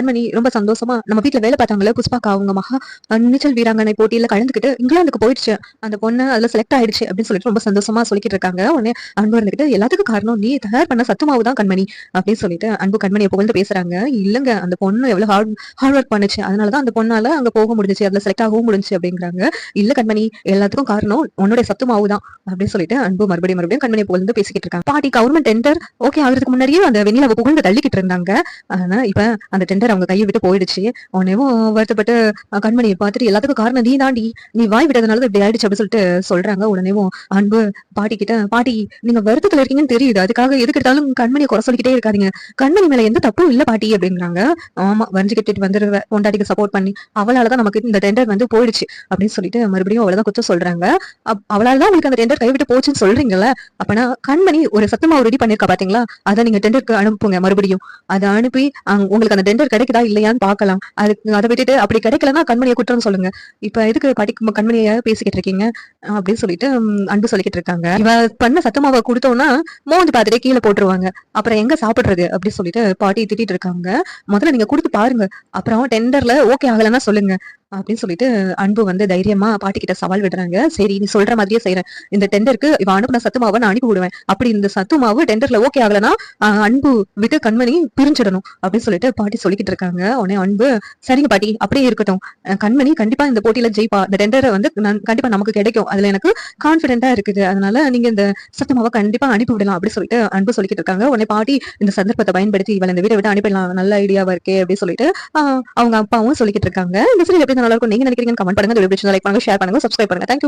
கண்மணி ரொம்ப சந்தோஷமா நம்ம வீட்டுல வேலை பார்த்தாங்களே புஷ்பாக்கா அவங்க நீச்சல் வீராங்கனை போட்டியில கலந்துக்கிட்டு இங்கிலாந்துக்கு போயிடுச்சு, அந்த பொண்ணு அதுல செலக்ட் ஆயிடுச்சு அப்படின்னு சொல்லிட்டு ரொம்ப சந்தோஷமா சொல்லிக்கிட்டு இருக்காங்க. உடனே அன்பு இருந்துகிட்டு எல்லாத்துக்கும் காரணம் நீ தயார் பண்ண சத்துமாவு தான் கண்மணி அப்படின்னு சொல்லிட்டு அன்பு கண்மணியை புகழ்ந்து பேசுறாங்க. இல்லங்க அந்த பொண்ணு எவ்வளவு ஹார்ட் ஒர்க் பண்ணுச்சு, அதனாலதான் அந்த பொண்ணால அங்க போக முடிஞ்சுச்சு, அதுல செலக்ட் ஆகவும் முடிஞ்சு அப்படிங்கிறாங்க. இல்ல கண்மணி எல்லாத்துக்கும் காரணம் உன்னுடைய சத்துமாவு தான் அப்படின்னு சொல்லிட்டு அன்பு மறுபடியும் கண்மணியை புகழ்ந்து பேசிக்கிட்டு இருக்காங்க. பாட்டி கவர்மெண்ட் டெண்டர் ஓகே ஆகுறதுக்கு முன்னாடியே அந்த வெண்ணிலாவை புகழ்ந்து தள்ளிக்கிட்டு இருந்தாங்க. ஆனா இப்ப அந்த டெண்டர் அவங்க கையை விட்டு போயிடுச்சு. உடனேவும் வருத்தப்பட்டு கண்மணியை பார்த்துட்டு எல்லாத்துக்கும் காரணம் நீ தாண்டி, நீ வாய் விட்டதுனால இப்படி ஆயிடுச்சு அப்படின்னு சொல்லிட்டு சொல்றாங்க. உடனேவும் அன்பு பாட்டி கிட்ட, பாட்டி நீங்க வருத்தத்துல இருக்கீங்கன்னு தெரியுது, அதுக்காக எதுக்கு எடுத்தாலும் கண்மணியை குறை சொல்லிக்கிட்டே இருக்காதீங்க, கண்மணி மேல எந்த தப்பும் இல்ல பாட்டி அப்படிங்கிறாங்க. ஆமா வரைஞ்சு கட்டிட்டு வந்துருவ பொண்டாட்டிக்கு சப்போர்ட் பண்ணி அவளாலதான் நமக்கு இந்த டெண்டர் வந்து போயிடுச்சு அப்படின்னு சொல்லிட்டு மறுபடியும் அவளதான் குற்றம் சொல்றாங்க. அவளாலதான் உங்களுக்கு அந்த டெண்டர் கைவிட்டு போச்சுன்னு சொல்றீங்கல்ல, அப்பனா கண்மணி ஒரு சத்துமாவு ரெடி பண்ணிருக்கா பாத்தீங்களா, அதை நீங்க டெண்டருக்கு அனுப்புங்க, மறுபடியும் அதை அனுப்பி உங்களுக்கு அந்த டெண்டர் கிடைக்குதா இல்லையான்னு பாக்கலாம். அதுக்கு அதை விட்டுட்டு அப்படி கிடைக்கலன்னா கண்மணியை குற்றம் சொல்லுங்க, இப்ப எதுக்கு பாட்டி கண்மணிய பேசிக்கிட்டு இருக்கீங்க அப்படின்னு சொல்லிட்டு அன்பு சொல்லிக்கிட்டு இருக்காங்க. இவ பண்ண சத்துமாவை கொடுத்தோம்னா மோந்து பார்த்துட்டே கீழே போட்டுருவாங்க, அப்புறம் எங்க சாப்பிடுறது அப்படின்னு சொல்லிட்டு பாட்டி திட்டிட்டு இருக்காங்க. முதல்ல நீங்க கொடுத்து பாருங்க, அப்புறம் டெண்டர்ல ஓகே ஆகலன்னா சொல்லுங்க அப்படின்னு சொல்லிட்டு அன்பு வந்து தைரியமா பாட்டி கிட்ட சவால் விடுறாங்க. சரி நீ சொல்ற மாதிரியே செய்யறேன், இந்த டெண்டருக்கு இவ அனுப்புன சத்துமாவை நான் அனுப்பி விடுவேன், அப்படி இந்த சத்துமாவு டெண்டர்ல ஓகே ஆகலன்னா அன்பு விட்டு கண்மணி பிரிஞ்சிடணும் அப்படின்னு சொல்லிட்டு பாட்டி சொல்லிக்கிட்டு இருக்காங்க. உடனே அன்பு சரிங்க பாட்டி அப்படியே இருக்கட்டும், கண்மணி கண்டிப்பா இந்த போட்டியில ஜெயிப்பா, இந்த டெண்டரை வந்து கண்டிப்பா நமக்கு கிடைக்கும், அதுல எனக்கு கான்பிடென்டா இருக்குது, அதனால நீங்க இந்த சத்துமாவை கண்டிப்பா அனுப்பி விடலாம் அப்படின்னு சொல்லிட்டு அன்பு சொல்லிக்கிட்டு இருக்காங்க. உடனே பாட்டி இந்த சந்தர்ப்பத்தை பயன்படுத்தி இவளை இந்த வீட்டை விட்டு அனுப்பிடலாம், நல்ல ஐடியாவா இருக்கே அப்படின்னு சொல்லிட்டு அவங்க அப்பாவும் சொல்லிக்கிட்டு இருக்காங்க. இந்த சீரியல் எப்படி நல்லா இருக்கும் நீங்க நினைக்கிறீங்கன்னு கமெண்ட் பண்ணுங்க. லைக் பண்ணுங்க, ஷேர் பண்ணுங்க, சப்ஸ்கிரைப் பண்ணுங்க. தேங்க்யூ.